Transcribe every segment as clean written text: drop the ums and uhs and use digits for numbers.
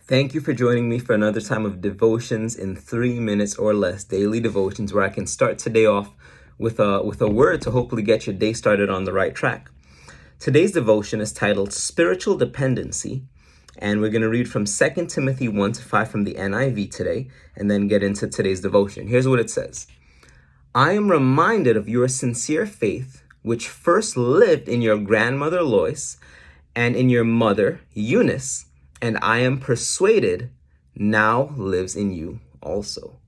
Thank you for joining me for another time of devotions in 3 minutes or less, daily devotions where I can start today off with a word to hopefully get your day started on the right track. Today's devotion is titled Spiritual Dependency, and we're going to read from 2 Timothy 1-5 from the NIV today, and then get into today's devotion. Here's what it says. I am reminded of your sincere faith, which first lived in your grandmother Lois and in your mother Eunice, and I am persuaded now lives in you also.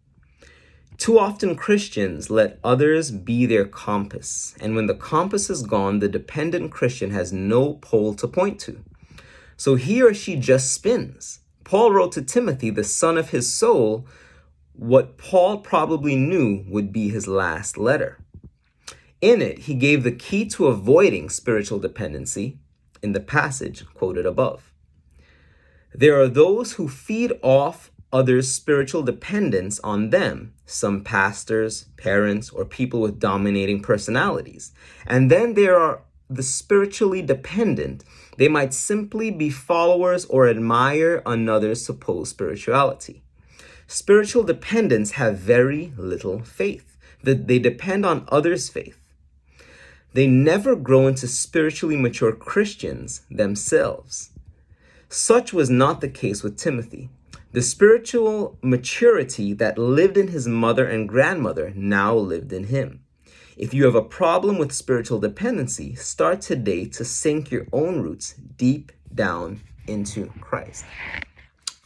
Too often Christians let others be their compass, and when the compass is gone, the dependent Christian has no pole to point to. So he or she just spins. Paul wrote to Timothy, the son of his soul, what Paul probably knew would be his last letter. In it, he gave the key to avoiding spiritual dependency in the passage quoted above. There are those who feed off others' spiritual dependence on them, some pastors, parents, or people with dominating personalities. And then there are the spiritually dependent. They might simply be followers or admire another's supposed spirituality. Spiritual dependents have very little faith. They depend on others' faith. They never grow into spiritually mature Christians themselves. Such was not the case with Timothy. The spiritual maturity that lived in his mother and grandmother now lived in him. If you have a problem with spiritual dependency, start today to sink your own roots deep down into Christ.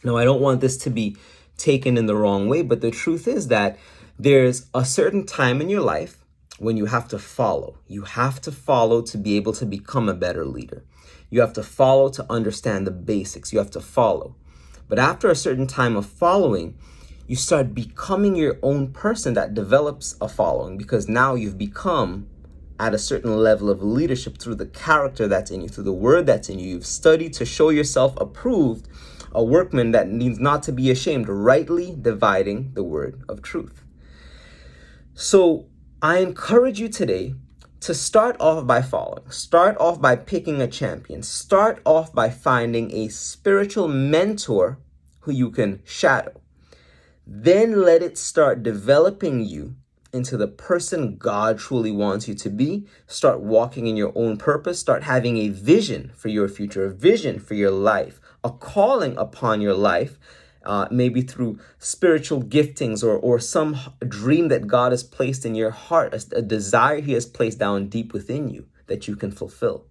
Now, I don't want this to be taken in the wrong way, but the truth is that there's a certain time in your life when you have to follow. You have to follow to be able to become a better leader. You have to follow to understand the basics. You have to follow. But after a certain time of following, you start becoming your own person that develops a following, because now you've become at a certain level of leadership through the character that's in you, through the word that's in you. You've studied to show yourself approved, a workman that needs not to be ashamed, rightly dividing the word of truth. So I encourage you today to start off by following. Start off by picking a champion. Start off by finding a spiritual mentor who you can shadow. Then let it start developing you into the person God truly wants you to be. Start walking in your own purpose. Start having a vision for your future, a vision for your life, a calling upon your life, maybe through spiritual giftings or some dream that God has placed in your heart, a desire he has placed down deep within you that you can fulfill.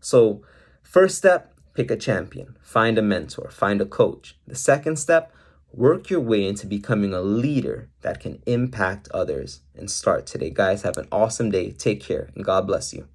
So first step, pick a champion, find a mentor, find a coach. The second step, work your way into becoming a leader that can impact others, and start today. Guys, have an awesome day. Take care, and God bless you.